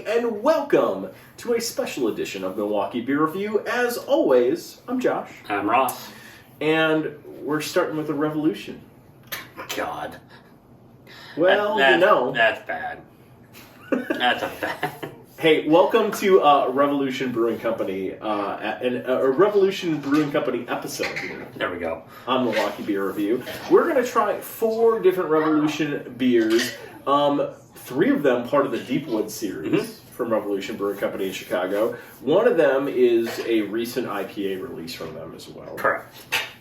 everybody, and welcome to a special edition of Milwaukee Beer Review. As always, I'm Josh. I'm Ross. And we're starting with a revolution. God. Well, That's bad. That's a bad. Hey, welcome to Revolution Brewing Company, a Revolution Brewing Company episode here. There we go. On Milwaukee Beer Review. We're going to try 4 different Revolution beers. 3 of them part of the Deepwood series from Revolution Brewing Company in Chicago. One of them is a recent IPA release from them as well. Correct.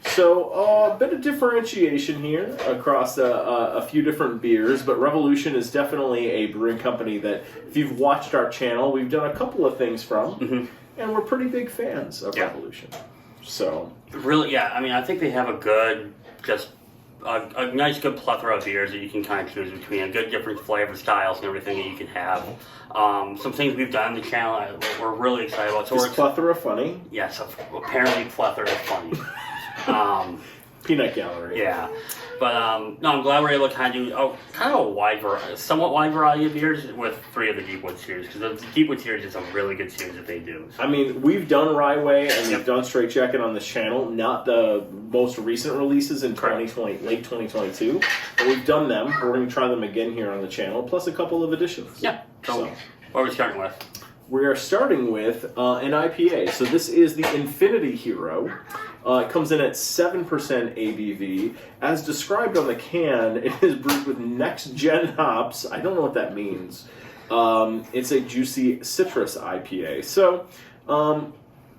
So a bit of differentiation here across a few different beers, but Revolution is definitely a brewing company that, if you've watched our channel, we've done a couple of things from, and we're pretty big fans of Revolution. So really, I mean, I think they have a good, a nice, good plethora of beers that you can kind of choose between, a good different flavor styles and everything that you can have. Some things we've done on the channel we're really excited about. So is plethora funny? Yes, apparently plethora is funny. Peanut gallery. Yeah, but no, I'm glad we're able to kind of do a somewhat wide variety of beers with 3 of the Deepwood series, because the Deepwood series is a really good series that they do. So. I mean, we've done Ryeway and we've done Straight Jacket on this channel, not the most recent releases in 2020, late 2022, but we've done them. We're going to try them again here on the channel, plus a couple of additions. Yeah. So what are we starting with? We are starting with an IPA. So this is the Infinity Hero. It comes in at 7% ABV. As described on the can, it is brewed with next-gen hops. I don't know what that means. It's a juicy citrus IPA. So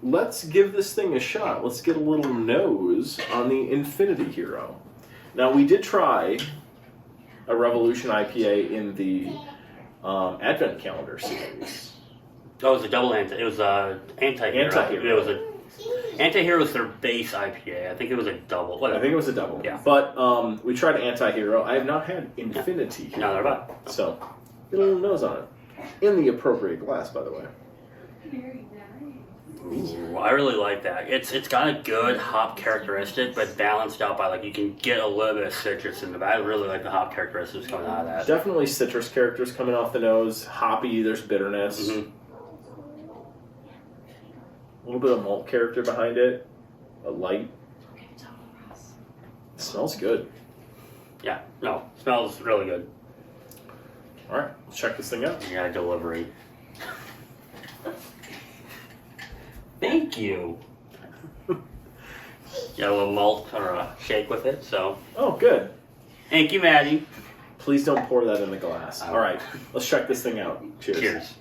let's give this thing a shot. Let's get a little nose on the Infinity Hero. Now, we did try a Revolution IPA in the Advent Calendar series. Oh, it was a double It was Anti-Hero. Anti-Hero. It was Anti-Hero was their base IPA. I think it was a double. Whatever. I think it was a double. Yeah. But we tried Anti-Hero. I have not had Infinity Hero. No, they're not. So, get a little nose on it. In the appropriate glass, by the way. Very nice. Ooh, I really like that. It's got a good hop characteristic, but balanced out by, you can get a little bit of citrus in it. I really like the hop characteristics coming out of that. Definitely citrus characters coming off the nose. Hoppy, there's bitterness. A little bit of malt character behind it. A light. It smells good. Yeah, no, smells really good. Alright, let's check this thing out. Yeah, delivery. Thank you. Got a little malt or a shake with it, so. Oh, good. Thank you, Maddie. Please don't pour that in the glass. Alright, let's check this thing out. Cheers. Cheers.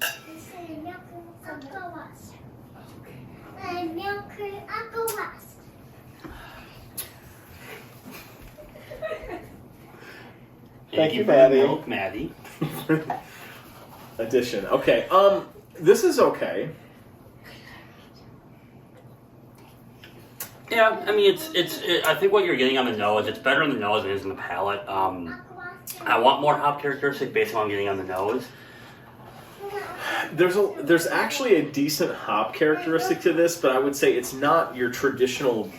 Thank you, Maddie. Milk, Maddie. Addition. Okay. This is okay. Yeah, I mean, I think what you're getting on the nose, it's better on the nose than it is in the palate. I want more hop characteristic based on what I'm getting on the nose. There's actually a decent hop characteristic to this, but I would say it's not your traditional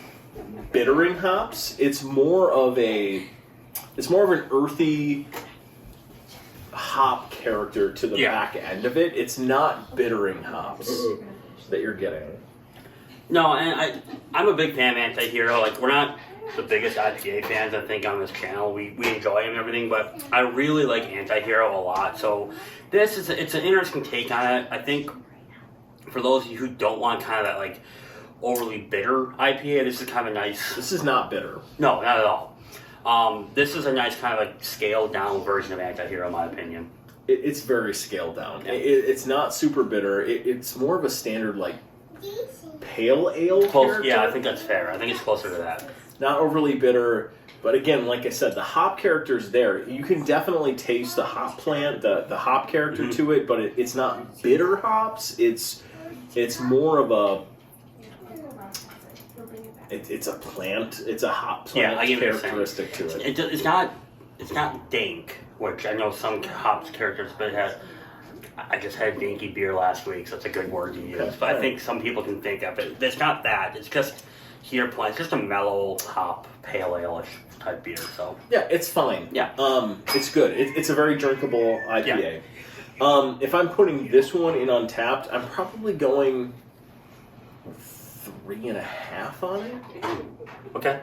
bittering hops. It's more of an earthy hop character to the back end of it. It's not bittering hops that you're getting. No, and I'm a big fan of Anti-Hero. We're not the biggest IPA fans, I think, on this channel. We enjoy them and everything, but I really like Anti-Hero a lot. So it's an interesting take on it. I think for those of you who don't want kind of that overly bitter IPA, this is kind of a nice. This is not bitter. No, not at all. This is a nice kind of scaled down version of Anti-Hero, in my opinion. It's very scaled down. Yeah. It's not super bitter. It's more of a standard pale ale character. Yeah, I think that's fair. I think it's closer to that. Not overly bitter, but again, like I said, the hop character's there. You can definitely taste the hop plant, the hop character to it, but it's not bitter hops. It's more of a. It's a plant. It's a hop plant characteristic to it. It's not dank, which I know some hops characters, but it has. I just had danky beer last week, so it's a good word to use. But I think some people can think of it. It's not that. It's just it's just a mellow hop, pale ale-ish type beer. So yeah, it's fine. Yeah, it's good. It's a very drinkable IPA. If I'm putting this one in Untappd, I'm probably going 3.5 on it. Okay.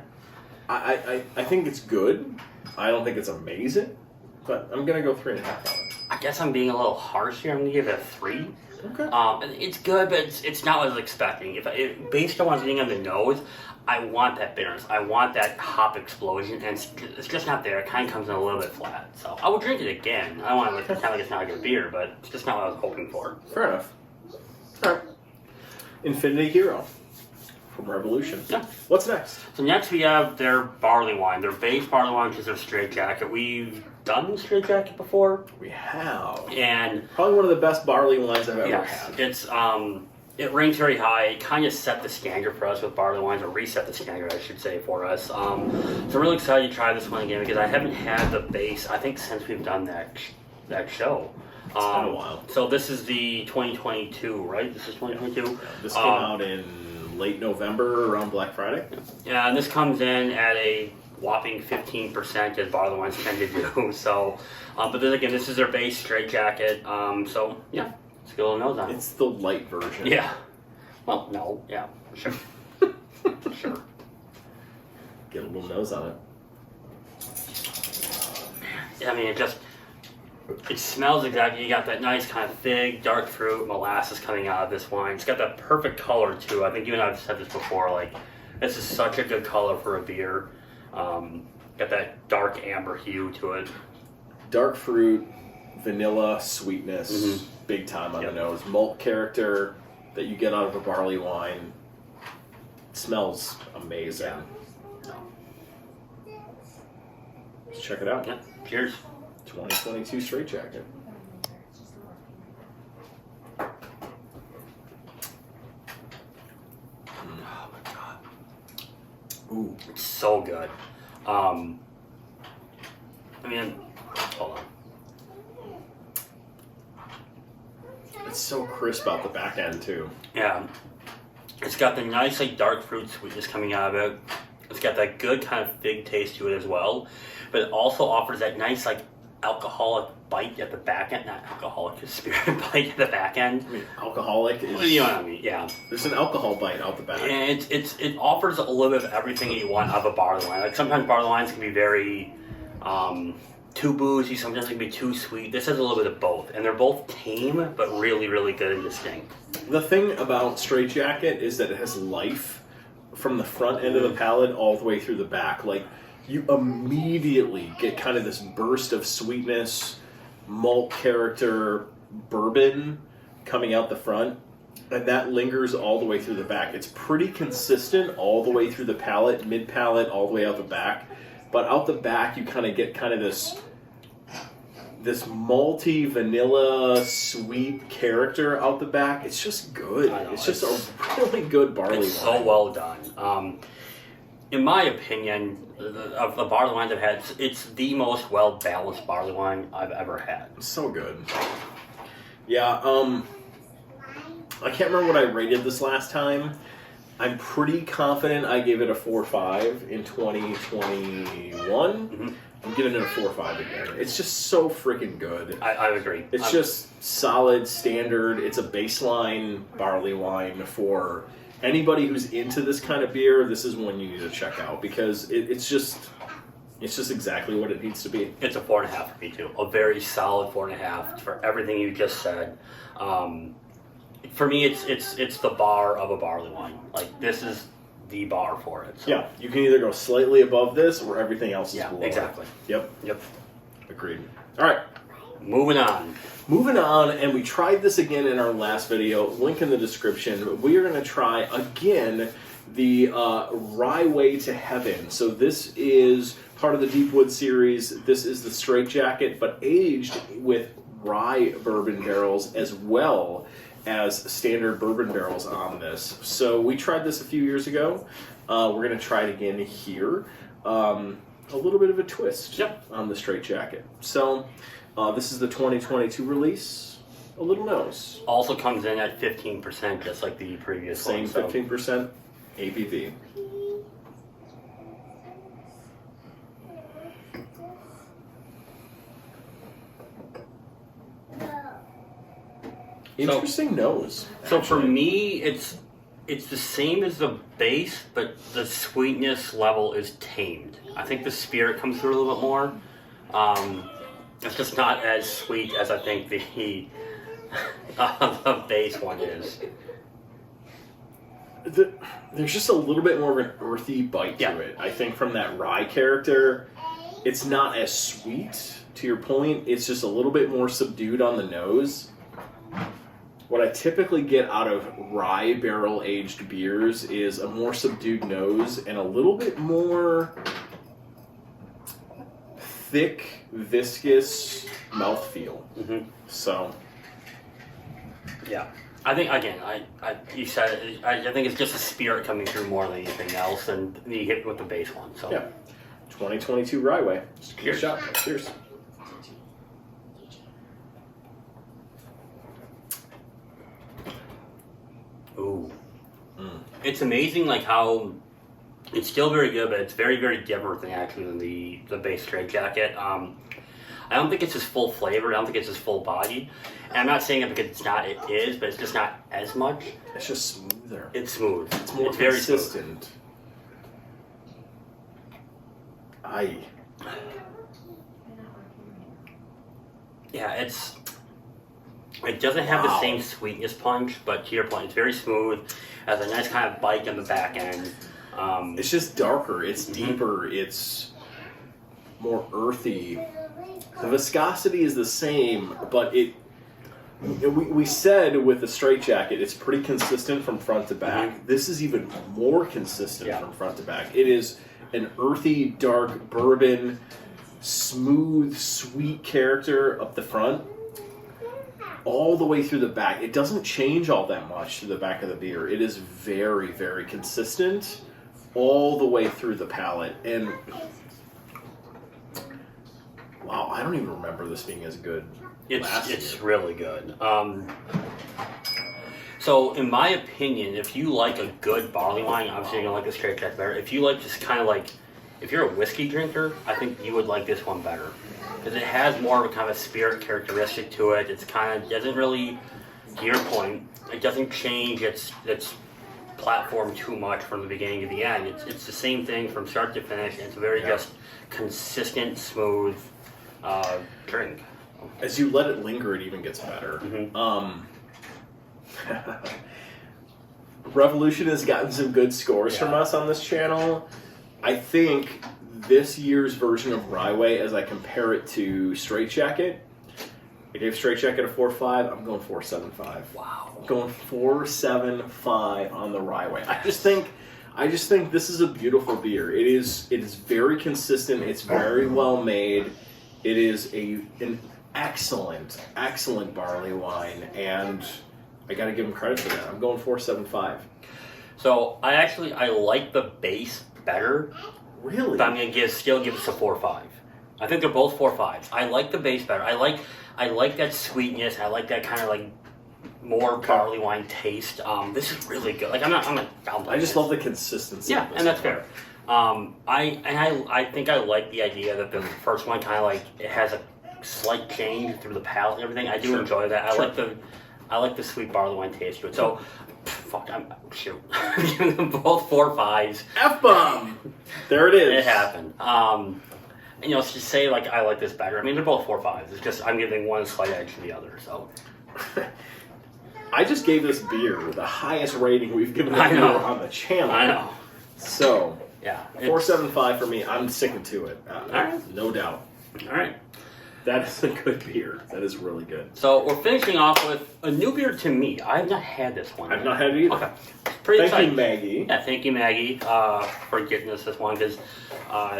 I think it's good. I don't think it's amazing, but I'm gonna go 3.5 on it. I guess I'm being a little harsh here. I'm gonna give it a 3. Okay. It's good, but it's not what I was expecting. Based on what I'm getting on the nose, I want that bitterness. I want that hop explosion, and it's just not there. It kind of comes in a little bit flat. So I would drink it again. I don't want to pretend like it's not a good beer, but it's just not what I was hoping for. Fair enough. All right. Infinity Hero from Revolution. Yeah. What's next? So next we have their barley wine. Their base barley wine, which is their Straight Jacket. We've done Straight Jacket before, We have and probably one of the best barley wines I've ever yes, had. it's it ranks very high. It kind of set the standard for us with barley wines, or reset the standard, I should say, for us. So I'm really excited to try this one again because I haven't had the base, I think, since we've done that show. It's been a while. So this is the 2022, right? This is 2022. This came out in late November, around Black Friday. Yeah, and this comes in at a whopping 15%, as barley wines tend to do. So, but then again, this is their base Straight Jacket. So yeah, let's get a little nose on it. It's the light version. Yeah. Well, no. Yeah. Sure. Sure. Get a little nose on it. I mean, it smells exactly. You got that nice kind of fig, dark fruit, molasses coming out of this wine. It's got that perfect color too. I think you and I have said this before. Like, this is such a good color for a beer. Got that dark amber hue to it. Dark fruit, vanilla, sweetness, big time on Yep. the nose. Malt character that you get out of a barley wine. Smells amazing. Let's check it out. Yeah. Cheers. 2022 Straight Jacket. Oh my god. Ooh. It's so good. I mean, hold on. It's so crisp out the back end too. Yeah. It's got the nice, like, dark fruit sweetness coming out of it. It's got that good kind of fig taste to it as well. But it also offers that nice, like, alcoholic bite at the back end. Not alcoholic, spirit bite at the back end. I mean, alcoholic is. You know what I mean? Yeah. There's an alcohol bite out the back. And it offers a little bit of everything that you want out of a barley wine. Like, sometimes barley wines can be very too boozy, sometimes they can be too sweet. This has a little bit of both. And they're both tame, but really, really good and distinct. The thing about Straight Jacket is that it has life from the front end of the palate all the way through the back. Like, you immediately get kind of this burst of sweetness, malt character, bourbon coming out the front, and that lingers all the way through the back. It's pretty consistent all the way through the palate, mid-palate, all the way out the back. But out the back, you kind of get kind of this malty, vanilla, sweet character out the back. It's just good. I know, It's just a really good barley It's wine. so well done. In my opinion, of the barley wines I've had, it's the most well-balanced barley wine I've ever had. It's so good. Yeah, I can't remember what I rated this last time. I'm pretty confident I gave it a 4.5 in 2021. I'm giving it a 4.5 again. It's just so freaking good. I agree. It's just solid, standard. It's a baseline barley wine for anybody who's into this kind of beer. This is one you need to check out because it's just exactly what it needs to be. It's a 4.5 for me too. A very solid 4.5 for everything you just said. For me, it's the bar of a barley wine. Like, this is the bar for it. So. Yeah, you can either go slightly above this or everything else is below. Exactly. Yep. Yep. Agreed. All right. Moving on. Moving on, and we tried this again in our last video. Link in the description. We are going to try again the Ryeway to Heaven. So this is part of the Deepwood series. This is the Straight Jacket, but aged with rye bourbon barrels as well as standard bourbon barrels on this. So we tried this a few years ago. We're going to try it again here. A little bit of a twist on the Straight Jacket. So this is the 2022 release. A little nose. Also comes in at 15%, just like the previous Same one. So. 15% ABV. Interesting nose. So for actually. me, it's the same as the base, but the sweetness level is tamed. I think the spirit comes through a little bit more. It's just not as sweet as I think the base one is. There's just a little bit more of an earthy bite to it. I think from that rye character, it's not as sweet. To your point, it's just a little bit more subdued on the nose. What I typically get out of rye barrel-aged beers is a more subdued nose and a little bit more thick, viscous mouthfeel. Mm-hmm. So, yeah. I think, again, you said it, I think it's just a spirit coming through more than anything else, and you hit with the base one. So yeah. 2022 Ryeway. Cheers. Shot. Cheers. Ooh. It's amazing, like, how it's still very good, but it's very, very different than the base Straight Jacket. I don't think it's as full flavored. I don't think it's as full bodied. And I'm not saying it because it's not. It is, but it's just not as much. It's just smoother. It's smooth. It's more very consistent. smooth. Aye. Yeah, it doesn't have the Wow. same sweetness punch, but to your point, it's very smooth. Has a nice kind of bite on the back end. It's just darker. It's Mhm. deeper. It's more earthy. The viscosity is the same, but we said with the Straight Jacket, it's pretty consistent from front to back. This is even more consistent from front to back. It is an earthy, dark bourbon, smooth, sweet character up the front, all the way through the back. It doesn't change all that much to the back of the beer. It is very, very consistent all the way through the palate. And wow, I don't even remember this being as good. It's really good. So, in my opinion, if you like a good barley wine, obviously you're gonna like the Straight Jacket better. If you like just kind of like, if you're a whiskey drinker, I think you would like this one better because it has more of a kind of spirit characteristic to it. It's kind of doesn't really, to your point, it doesn't change its platform too much from the beginning to the end. It's the same thing from start to finish. It's a very just consistent, smooth drink. As you let it linger, it even gets better. Mm-hmm. Revolution has gotten some good scores from us on this channel. I think this year's version of Ryeway, as I compare it to Straight Jacket, I gave Straight Jacket a 4.5. I'm going 4.75. Wow. I'm going 4.75 on the Ryeway. I just think this is a beautiful beer. It is very consistent. It's very well made. It is an excellent barley wine, and I got to give them credit for that. I'm going 4.75. So I like the base better. Really? But I'm gonna still give this a 4.5. I think they're both 4.5s. I like the base better. I like that sweetness. I like that kind of like more barley wine taste. This is really good. Like I'm not downplaying. I just love the consistency. Yeah, of this and that's one. fair. I think I like the idea that the first one kind of like it has a slight change through the palate and everything. I do enjoy that. I like the sweet barley wine taste to it. So, I'm giving them both 4.5s. F-bomb! There it is. It happened. And to say like I like this better. I mean, they're both 4.5s. It's just I'm giving one a slight edge to the other. So. I just gave this beer the highest rating we've given a I beer know. on the channel. I know. So, Yeah. 4.75 for me. I'm sticking to it. right. No doubt. All right. That is a good beer. That is really good. So we're finishing off with a new beer to me. I have not had this one. I've not had it either. Okay. Pretty Thank exciting. you, Maggie. Yeah, thank you, Maggie, for getting us this one because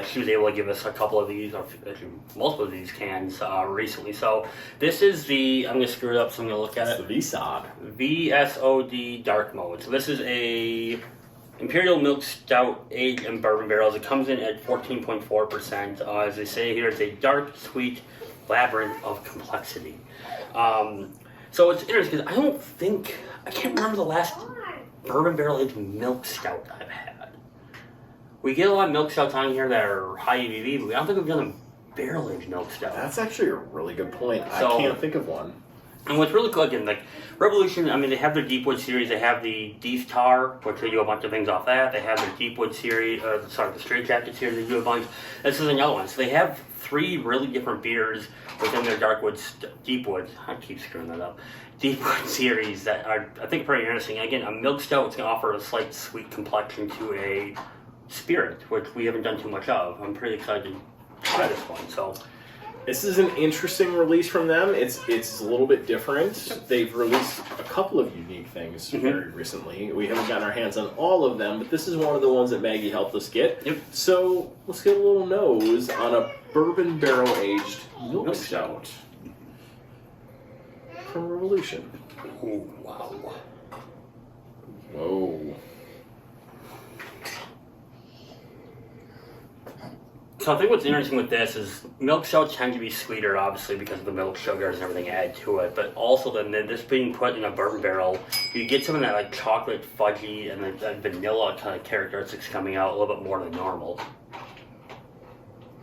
she was able to give us a couple of these, or actually multiple of these cans recently. So this is I'm going to screw it up, so I'm going to look at It's it. the VSOD. VSOD Dark Mode. So this is a Imperial Milk Stout aged in bourbon barrels. It comes in at 14.4%. As they say here, it's a dark, sweet labyrinth of complexity. So it's interesting because I can't remember the last bourbon barrel aged milk stout I've had. We get a lot of milk stouts on here that are high ABV, but I don't think we've done a barrel aged milk stout. That's actually a really good point. So- I can't think of one. And what's really cool, again, like Revolution, I mean, they have their Deepwood series. They have the Tar, which they do a bunch of things off that. They have their Deepwood series, the Straight Jacket series, they do a bunch. This is another one. So they have 3 really different beers within their Deepwood, I keep screwing that up, Deepwood series that are, I think, pretty interesting. Again, a milk stout is going to offer a slight sweet complexion to a spirit, which we haven't done too much of. I'm pretty excited to try this one, so... This is an interesting release from them. It's a little bit different. They've released a couple of unique things very recently. We haven't gotten our hands on all of them, but this is one of the ones that Maggie helped us get. Yep. So let's get a little nose on a bourbon barrel-aged milk stout from Revolution. Ooh, wow. Whoa. So I think what's interesting with this is milk stouts tend to be sweeter, obviously, because of the milk sugars and everything added to it. But also, then this being put in a bourbon barrel, you get some of that like chocolate, fudgy, and that vanilla kind of characteristics coming out a little bit more than normal.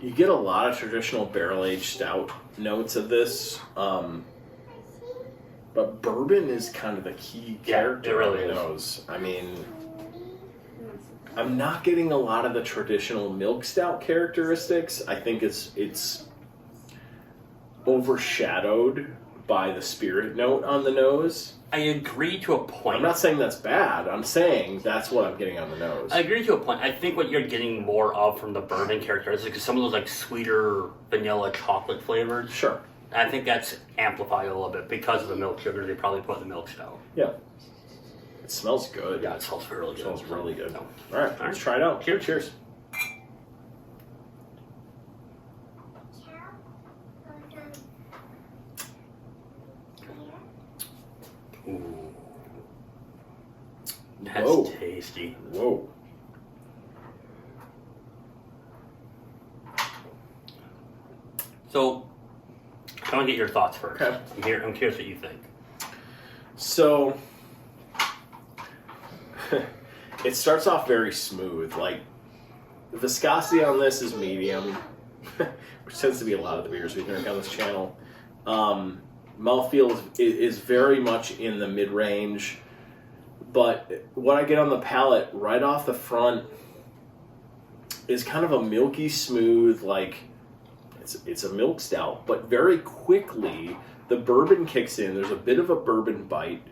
You get a lot of traditional barrel-aged stout notes of this, but bourbon is kind of the key character. It really of those. I mean, I'm not getting a lot of the traditional milk stout characteristics. I think it's overshadowed by the spirit note on the nose. I agree to a point. I'm not saying that's bad. I'm saying that's what I'm getting on the nose. I agree to a point. I think what you're getting more of from the bourbon characteristics is some of those like sweeter vanilla chocolate flavors. Sure. I think that's amplified a little bit because of the milk sugar they probably put in the milk stout. Yeah. It smells good. Yeah, it smells really good. It smells really good. No. All right, let's try it out. Cheers. Cheers. Ooh. That's Whoa. tasty. Whoa. So, I want to get your thoughts first. Okay. I'm curious what you think. So, it starts off very smooth. Like, the viscosity on this is medium, which tends to be a lot of the beers we drink on this channel. Mouthfeel is very much in the mid-range, but what I get on the palate right off the front is kind of a milky smooth, like, it's a milk stout, but very quickly the bourbon kicks in. There's a bit of a bourbon bite.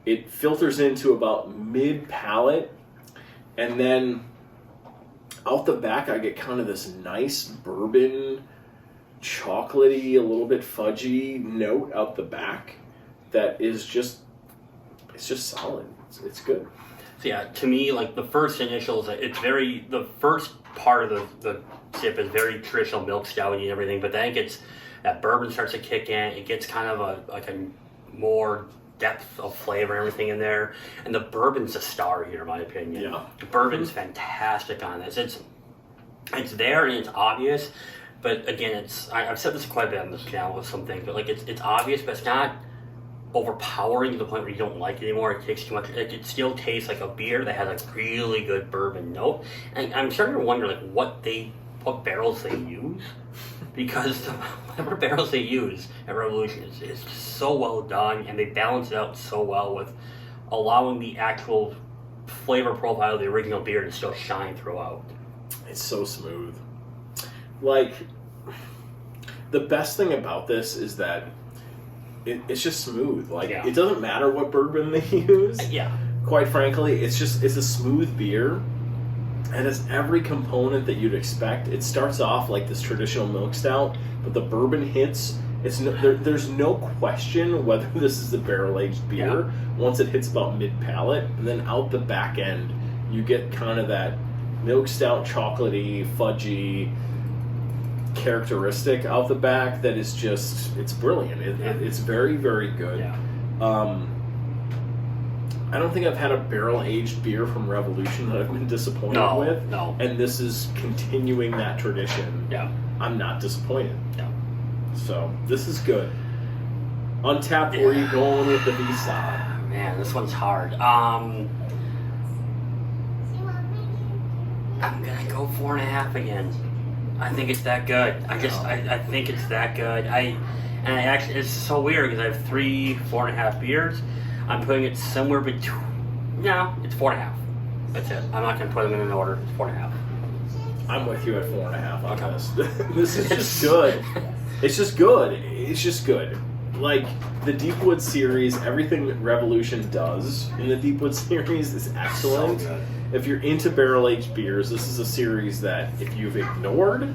It filters into about mid-palate, and then out the back I get kind of this nice bourbon, chocolatey, a little bit fudgy note out the back that is just, it's just solid. It's good. So yeah, to me, like the first initials, the first part of the sip is very traditional milk stouty and everything, but then it gets, that bourbon starts to kick in, it gets kind of a more depth of flavor and everything in there, and the bourbon's a star here in my opinion. Yeah. The bourbon's fantastic on this. It's there and it's obvious, but again, I've said this quite a bit on this channel with some things, but like it's obvious, but it's not overpowering to the point where you don't like it anymore. It takes too much. It still tastes like a beer that has a really good bourbon note, and I'm starting to wonder like what barrels they use, because whatever barrels they use at Revolution is just so well done, and they balance it out so well with allowing the actual flavor profile of the original beer to still shine throughout. It's so smooth. Like, the best thing about this is that it's just smooth. Like, Yeah. It doesn't matter what bourbon they use. Yeah. Quite frankly, it's a smooth beer. And it's every component that you'd expect. It starts off like this traditional milk stout, but the bourbon hits. There's no question whether this is a barrel-aged beer. Yeah. Once it hits about mid-palate, and then out the back end, you get kind of that milk stout, chocolatey, fudgy characteristic out the back that is just, it's brilliant. It's very, very good. Yeah. I don't think I've had a barrel-aged beer from Revolution that I've been disappointed with. No. And this is continuing that tradition. Yeah. I'm not disappointed. Yeah. So, this is good. Untappd, where are you going with the V-side? Man, this one's hard. I'm gonna go 4.5 again. I think it's that good. I think it's that good. And it's so weird because I have 4.5 beers. I'm putting it somewhere between. No, it's 4.5. That's it. I'm not going to put them in an order. It's 4.5. I'm with you at 4.5 on this. This is just good. It's just good. It's just good. Like the Deepwood series, everything that Revolution does in the Deepwood series is excellent. So good. If you're into barrel-aged beers, this is a series that if you've ignored,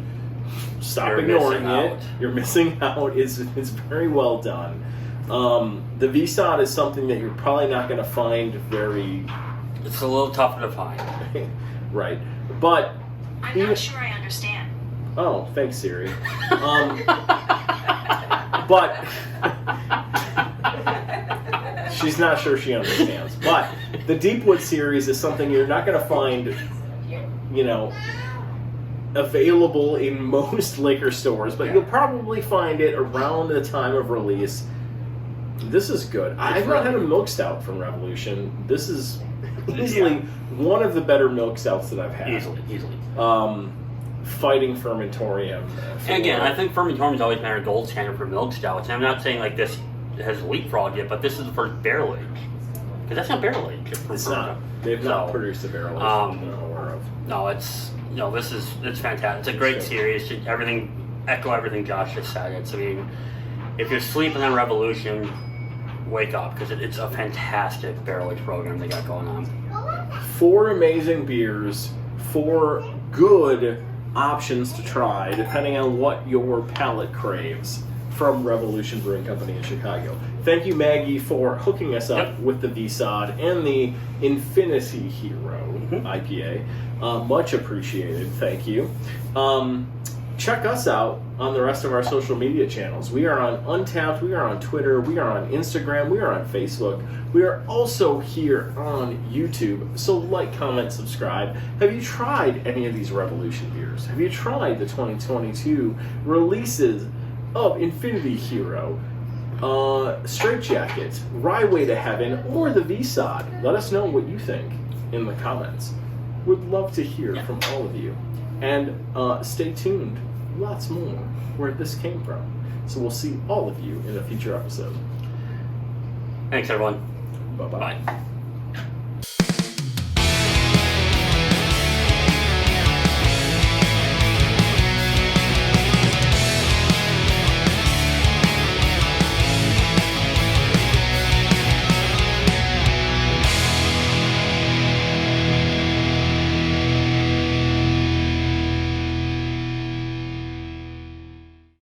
stop You're ignoring missing it. out. You're missing out. It's very well done. The VSOD is something that you're probably not going to find very It's a little tougher to find. right, but I'm not sure I understand. oh, thanks Siri. But she's not sure she understands. But the Deepwood series is something you're not going to find, available in most liquor stores, but you'll probably find it around the time of release. This is good. I've not had a milk stout from Revolution. This is easily one of the better milk stouts that I've had. Easily. Fighting Fermentorium. And again, I think Fermentorium's always been our gold standard for milk stouts. And I'm not saying like this has leapfrogged yet, but this is the first barrel age. Because that's not barrel age. It's not. They've not produced a barrel age that I'm aware of. No, it's fantastic. It's a great series. Echo everything Josh just said. I mean, if you're sleeping on Revolution, wake up because it's a fantastic barrel age program they got going on. 4 amazing beers, 4 good options to try depending on what your palate craves from Revolution Brewing Company in Chicago. Thank you, Maggie, for hooking us up with the VSOD and the Infinity Hero IPA. Much appreciated. Thank you. Check us out on the rest of our social media channels. We are on Untappd, we are on Twitter, we are on Instagram, we are on Facebook. We are also here on YouTube. So like, comment, subscribe. Have you tried any of these Revolution beers? Have you tried the 2022 releases of Infinity Hero, Straight Jacket, Ryeway to Heaven, or the VSOD? Let us know what you think in the comments. Would love to hear from all of you. And stay tuned. Lots more where this came from. So we'll see all of you in a future episode. Thanks, everyone. Bye-bye. Bye.